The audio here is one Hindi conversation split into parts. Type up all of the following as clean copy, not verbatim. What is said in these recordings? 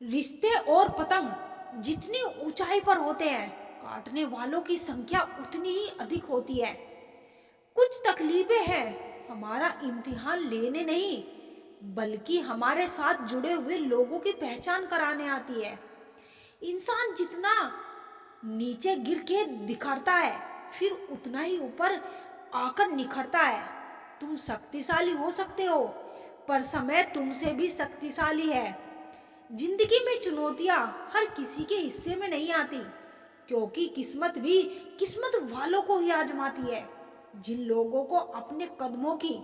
रिश्ते और पतंग जितनी ऊंचाई पर होते हैं, काटने वालों की संख्या उतनी ही अधिक होती है। कुछ तकलीफें हैं हमारा इम्तिहान लेने नहीं, बल्कि हमारे साथ जुड़े हुए लोगों की पहचान कराने आती है। इंसान जितना नीचे गिर के बिखरता है, फिर उतना ही ऊपर आकर निखरता है। तुम शक्तिशाली हो सकते हो, पर समय तुमसे भी शक्तिशाली है। जिंदगी में चुनौतियां हर किसी के हिस्से में नहीं आती, क्योंकि किस्मत भी किस्मत वालों को ही आजमाती है। जिन लोगों को अपने कदमों की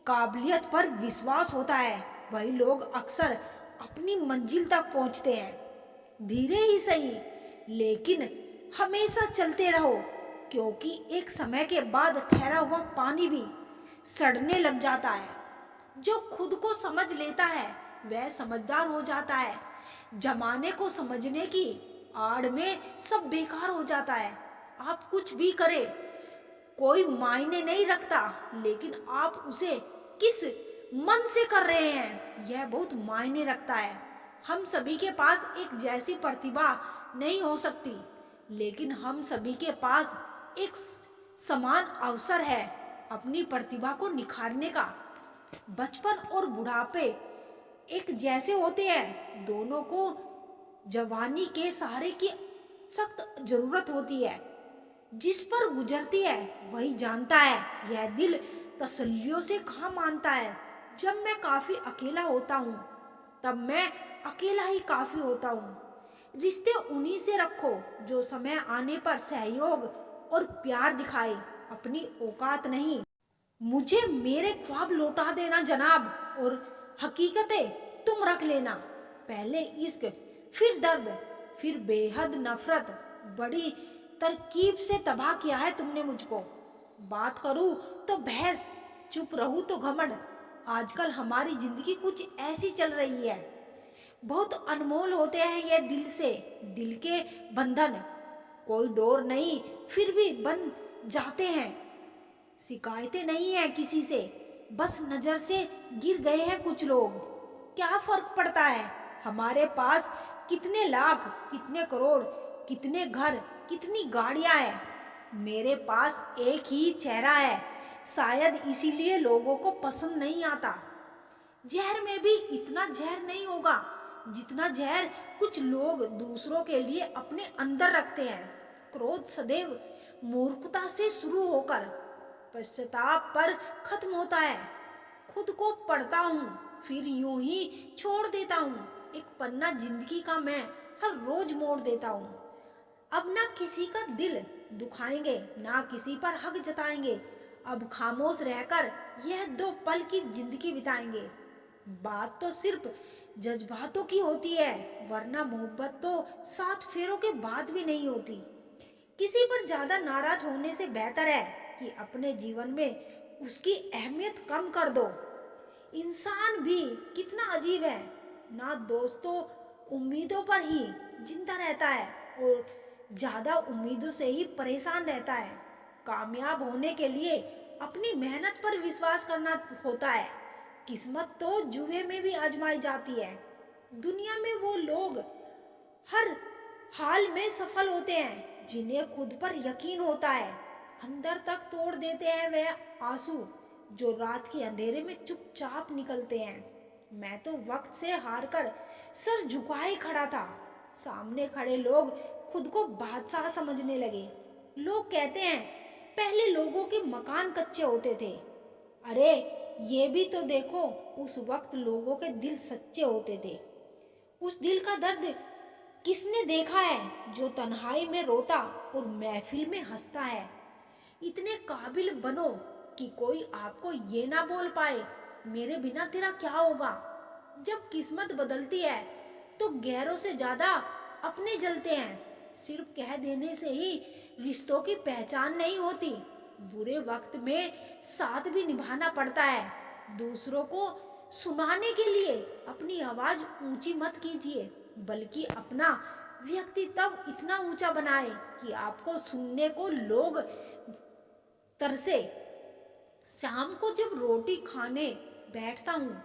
काबिलियत पर विश्वास होता है, वही लोग अक्सर अपनी मंजिल तक पहुंचते हैं। धीरे ही सही, लेकिन हमेशा चलते रहो, क्योंकि एक समय के बाद ठहरा हुआ पानी भी सड़ने लग जाता है। जो खुद को समझ लेता है वह समझदार हो जाता है। जमाने को समझने की आड़ में सब बेकार हो जाता है। आप कुछ भी करें, कोई मायने नहीं रखता, लेकिन आप उसे किस मन से कर रहे हैं यह बहुत मायने रखता है। हम सभी के पास एक जैसी प्रतिभा नहीं हो सकती, लेकिन हम सभी के पास एक समान अवसर है अपनी प्रतिभा को निखारने का। बचपन और बुढ़ापे एक जैसे होते हैं, दोनों को जवानी के सहारे की सख्त जरूरत होती है। जिस पर गुजरती है वही जानता है, यह दिल तसल्लियों से कहाँ मानता है। जब मैं काफी अकेला होता हूँ, तब मैं अकेला ही काफी होता हूँ। रिश्ते उन्हीं से रखो जो समय आने पर सहयोग और प्यार दिखाए, अपनी औकात नहीं। मुझे मेरे ख्वाब लौटा देना जनाब, और हकीकतें तुम रख लेना। पहले इश्क, फिर दर्द, फिर बेहद नफरत, बड़ी तरकीब से तबाह किया है तुमने मुझको। बात करूं तो बहस, चुप रहूं तो घमंड। आजकल हमारी जिंदगी कुछ ऐसी चल रही है। बहुत अनमोल होते हैं ये दिल के बंधन। कोई डोर नहीं, फिर भी बन जाते हैं। शिकायतें नहीं है किसी से, बस नजर से गिर गए हैं कुछ लोग। क्या फर्क पड़ता है हमारे पास कितने लाख, कितने करोड़, कितने घर, कितनी गाड़ियां हैं। मेरे पास एक ही चेहरा है, शायद इसीलिए लोगों को पसंद नहीं आता। जहर में भी इतना जहर नहीं होगा जितना जहर कुछ लोग दूसरों के लिए अपने अंदर रखते हैं। क्रोध सदैव मूर्खता से शुरू होकर पश्चाताप पर खत्म होता है। खुद को पढ़ता हूँ, फिर यूं ही छोड़ देता हूँ। एक पन्ना जिंदगी का मैं हर रोज मोड़ देता हूँ। अब ना किसी का दिल दुखाएंगे, ना किसी पर हक जताएंगे। अब खामोश रहकर यह 2 पल की जिंदगी बिताएंगे। बात तो सिर्फ जज्बातों की होती है, वरना मोहब्बत तो 7 फेरों के बाद भी नहीं होती। किसी पर ज्यादा नाराज होने से बेहतर है कि अपने जीवन में उसकी अहमियत कम कर दो। इंसान भी कितना अजीब है, ना दोस्तों उम्मीदों पर ही जिंदा रहता है और ज्यादा उम्मीदों से ही परेशान रहता है। कामयाब होने के लिए अपनी मेहनत पर विश्वास करना होता है। किस्मत तो जुए में भी आजमाई जाती है। दुनिया में वो लोग हर हाल में सफल होते हैं जिन्हें खुद पर यकीन होता है। अंदर तक तोड़ देते हैं वह आंसू जो रात के अंधेरे में चुपचाप निकलते हैं। मैं तो वक्त से हारकर सर झुकाए खड़ा था। सामने खड़े लोग खुद को बादशाह समझने लगे। लोग कहते हैं पहले लोगों के मकान कच्चे होते थे। अरे ये भी तो देखो, उस वक्त लोगों के दिल सच्चे होते थे। उस दिल का दर्द किसने देखा है जो तन्हाई में रोता और महफिल में हंसता है। इतने काबिल बनो कि कोई आपको ये ना बोल पाए मेरे बिना तेरा क्या होगा। जब किस्मत बदलती है तो गैरों से ज्यादा अपने जलते हैं। सिर्फ कह देने से ही रिश्तों की पहचान नहीं होती, बुरे वक्त में साथ भी निभाना पड़ता है। दूसरों को सुनाने के लिए अपनी आवाज ऊंची मत कीजिए, बल्कि अपना व्यक्तित्व इतना ऊंचा बनाए कि आपको सुनने को लोग तरसे। शाम को जब रोटी खाने बैठता हूँ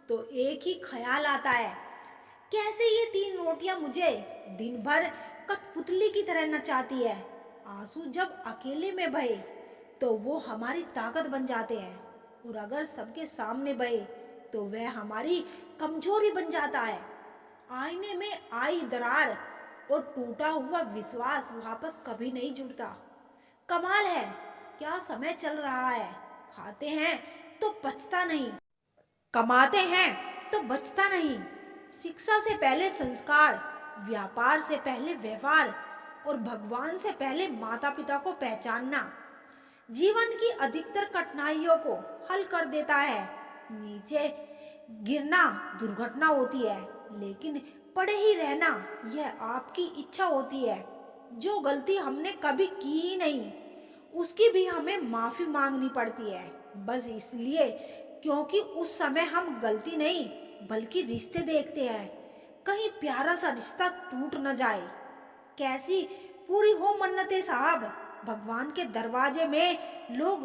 तो एक ही ख्याल आता है, कैसे ये 3 रोटियां मुझे दिन भर कठपुतली की तरह नचाती है। आंसू जब अकेले में बहे तो वो हमारी ताकत बन जाते हैं, और अगर सबके सामने बहे तो वह हमारी कमजोरी बन जाता है। आईने में आई दरार और टूटा हुआ विश्वास वापस कभी नहीं जुड़ता। कमाल है, क्या समय चल रहा है। खाते हैं तो पचता नहीं, कमाते हैं तो बचता नहीं। शिक्षा से पहले संस्कार, व्यापार से पहले व्यवहार, और भगवान से पहले माता पिता को पहचानना जीवन की अधिकतर कठिनाइयों को हल कर देता है। नीचे गिरना दुर्घटना होती है, लेकिन पड़े ही रहना यह आपकी इच्छा होती है। जो गलती हमने कभी की ही नहीं, उसकी भी हमें माफी मांगनी पड़ती है, बस इसलिए क्योंकि उस समय हम गलती नहीं बल्कि रिश्ते देखते हैं, कहीं प्यारा सा रिश्ता टूट न जाए। कैसी पूरी हो मन्नतें साहब। भगवान के दरवाजे में लोग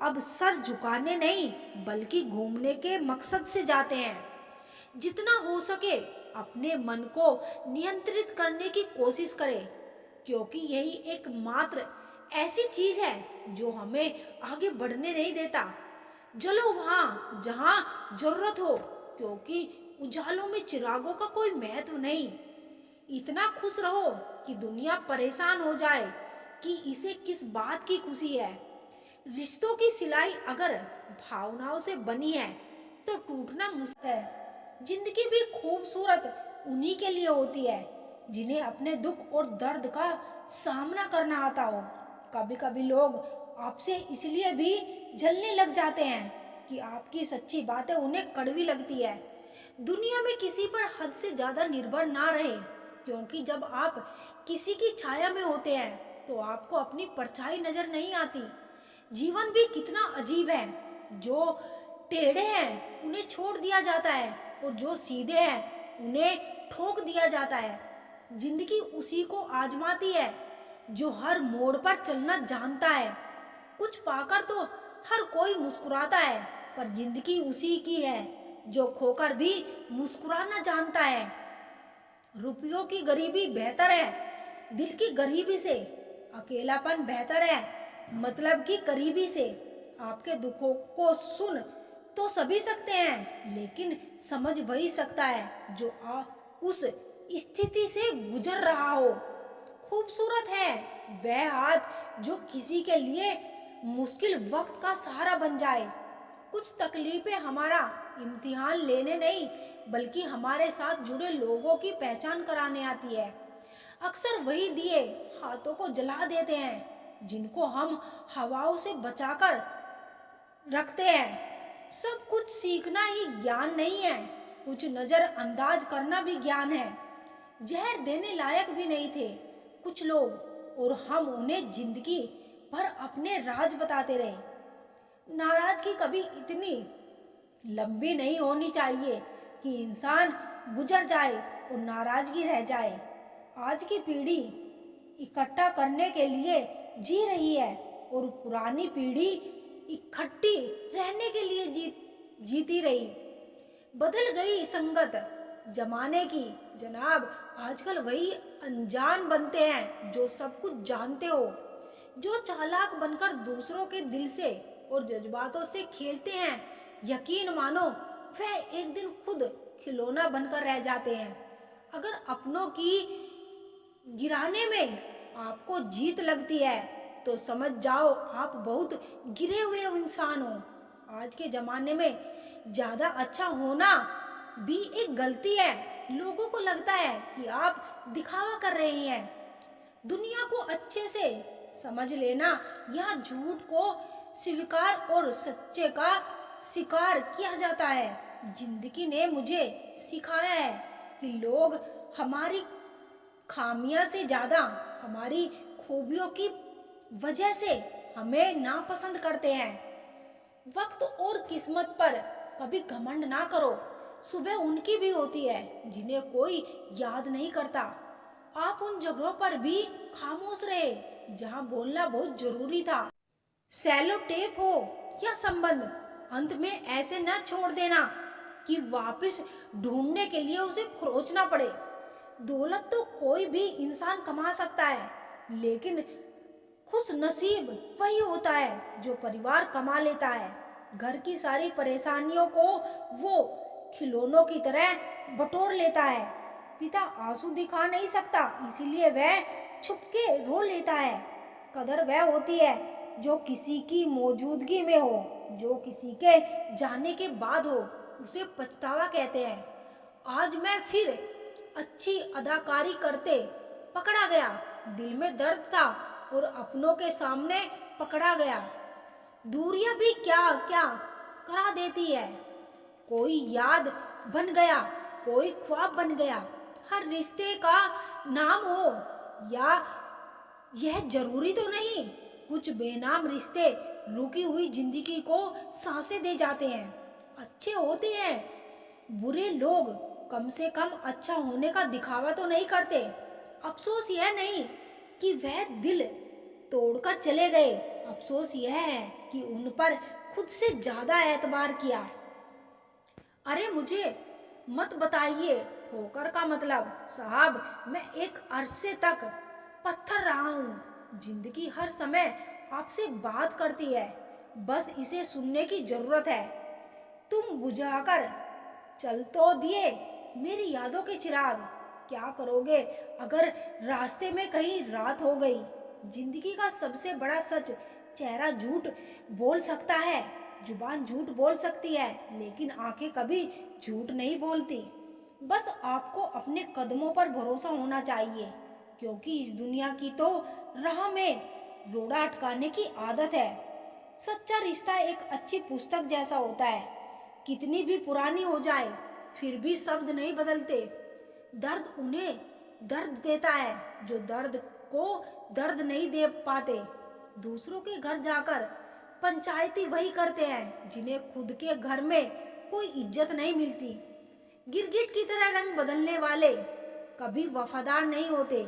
अब सर झुकाने नहीं बल्कि घूमने के मकसद से जाते हैं। जितना हो सके अपने मन को नियंत्रित करने की कोशिश करें, क्योंकि यही एकमात्र ऐसी चीज है जो हमें आगे बढ़ने नहीं देता। चलो वहां जहां जरूरत हो, क्योंकि उजालों में चिरागों का कोई महत्व नहीं। इतना खुश रहो कि दुनिया परेशान हो जाए कि इसे किस बात की खुशी है। रिश्तों की सिलाई अगर भावनाओं से बनी है तो टूटना मुश्किल है। जिंदगी भी खूबसूरत उन्हीं के लिए होती है जिन्हें अपने दुख और दर्द का सामना करना आता हो। कभी कभी लोग आपसे इसलिए भी जलने लग जाते हैं कि आपकी सच्ची बातें उन्हें कड़वी लगती है। दुनिया में किसी पर हद से ज्यादा निर्भर ना रहे, क्योंकि जब आप किसी की छाया में होते हैं तो आपको अपनी परछाई नजर नहीं आती। जीवन भी कितना अजीब है, जो टेढ़े हैं उन्हें छोड़ दिया जाता है और जो सीधे हैं उन्हें ठोक दिया जाता है। जिंदगी उसी को आजमाती है जो हर मोड़ पर चलना जानता है। कुछ पाकर तो हर कोई मुस्कुराता है, पर जिंदगी उसी की है जो खोकर भी मुस्कुराना जानता है। रुपयों की गरीबी बेहतर है दिल की गरीबी से, अकेलापन बेहतर है मतलब की करीबी से। आपके दुखों को सुन तो सभी सकते हैं, लेकिन समझ वही सकता है जो उस स्थिति से गुजर रहा हो। खूबसूरत है वह हाथ जो किसी के लिए मुश्किल वक्त का सहारा बन जाए। कुछ तकलीफें हमारा इम्तिहान लेने नहीं बल्कि हमारे साथ जुड़े लोगों की पहचान कराने आती है। अक्सर वही दिए हाथों को जला देते हैं जिनको हम हवाओं से बचाकर रखते हैं। सब कुछ सीखना ही ज्ञान नहीं है, कुछ नजरअंदाज करना भी ज्ञान है। जहर देने लायक भी नहीं थे कुछ लोग, और हम उन्हें जिंदगी भर अपने राज बताते रहे। नाराजगी कभी इतनी लंबी नहीं होनी चाहिए कि इंसान गुजर जाए और नाराजगी रह जाए। आज की पीढ़ी इकट्ठा करने के लिए जी रही है और पुरानी पीढ़ी इकट्ठी रहने के लिए जीती रही। बदल गई संगत जमाने की जनाब। आजकल वही अनजान बनते हैं जो सब कुछ जानते हो, जो चालाक बनकर दूसरों के दिल से और जज्बातों से खेलते हैं। यकीन मानो वह एक दिन खुद खिलौना बनकर रह जाते हैं। अगर अपनों की गिराने में आपको जीत लगती है तो समझ जाओ आप बहुत गिरे हुए इंसान हो। आज के जमाने में ज्यादा अच्छा होना भी एक गलती है। लोगों को लगता है कि आप दिखावा कर रहे हैं। दुनिया को अच्छे से समझ लेना, यहाँ झूठ को स्वीकार और सच्चे का शिकार किया जाता है। जिंदगी ने मुझे सिखाया है कि लोग हमारी खामियां से ज्यादा हमारी खूबियों की वजह से हमें नापसंद करते हैं। वक्त और किस्मत पर कभी घमंड ना करो। सुबह उनकी भी होती है जिन्हें कोई याद नहीं करता। आप उन जगहों पर भी खामोश रहे जहां बोलना बहुत जरूरी था। सेलो टेप हो या संबंध, अंत में ऐसे न छोड़ देना कि वापस ढूंढने के लिए उसे खरोचना पड़े। दौलत तो कोई भी इंसान कमा सकता है, लेकिन खुश नसीब वही होता है जो परिवार कमा लेता है। घर की सारी परेशानियों को वो खिलौनों की तरह बटोर लेता है। पिता आंसू दिखा नहीं सकता, इसीलिए वह छुपके रो लेता है। कदर वह होती है जो किसी की मौजूदगी में हो, जो किसी के जाने के बाद हो, उसे पछतावा कहते हैं। आज मैं फिर अच्छी अदाकारी करते पकड़ा गया। दिल में दर्द था और अपनों के सामने पकड़ा गया। दूरियां भी क्या क्या करा देती है। कोई याद बन गया, कोई ख्वाब बन गया। हर रिश्ते का नाम हो या यह जरूरी तो नहीं। कुछ बेनाम रिश्ते रुकी हुई जिंदगी को सांसें दे जाते हैं। अच्छे होते हैं बुरे लोग, कम से कम अच्छा होने का दिखावा तो नहीं करते। अफसोस यह नहीं कि वह दिल तोड़कर चले गए, अफसोस यह है कि उन पर खुद से ज्यादा एतबार किया। अरे मुझे मत बताइए ठोकर का मतलब साहब, मैं एक अरसे तक पत्थर रहा हूँ। जिंदगी हर समय आपसे बात करती है, बस इसे सुनने की जरूरत है। तुम बुझाकर चल तो दिए मेरी यादों के चिराग। क्या करोगे अगर रास्ते में कहीं रात हो गई। जिंदगी का सबसे बड़ा सच, चेहरा झूठ बोल सकता है, जुबान झूठ बोल सकती है, लेकिन आंखें कभी झूठ नहीं बोलती। बस आपको अपने कदमों पर भरोसा होना चाहिए, क्योंकि इस दुनिया की तो राह में रोड़ा अटकाने की आदत है। सच्चा रिश्ता एक अच्छी पुस्तक जैसा होता है, कितनी भी पुरानी हो जाए फिर भी शब्द नहीं बदलते। दर्द उन्हें दर्द देता है जो दर्द को दर्द नहीं दे पाते। दूसरों के घर जाकर पंचायती वही करते हैं जिन्हें खुद के घर में कोई इज्जत नहीं मिलती। गिरगिट की तरह रंग बदलने वाले कभी वफादार नहीं होते।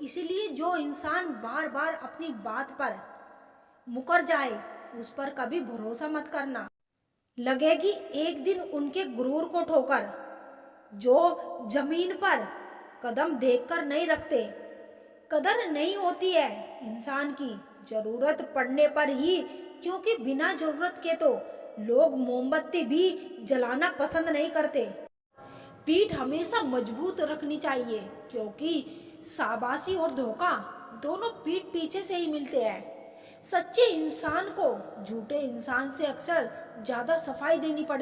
इसलिए जो इंसान बार बार अपनी बात पर मुकर जाए उस पर कभी भरोसा मत करना। लगेगी एक दिन उनके गुरूर को ठोकर, जो जमीन पर कदम देखकर नहीं रखते। कदर नहीं होती है इंसान की जरूरत पड़ने पर ही, क्योंकि बिना जरूरत के तो लोग मोमबत्ती भी जलाना पसंद नहीं करते। पीठ हमेशा मजबूत रखनी चाहिए, क्योंकि शाबाशी और धोखा दोनों पीठ पीछे से ही मिलते हैं। सच्चे इंसान को झूठे इंसान से अक्सर ज्यादा सफाई देनी पड़ती है।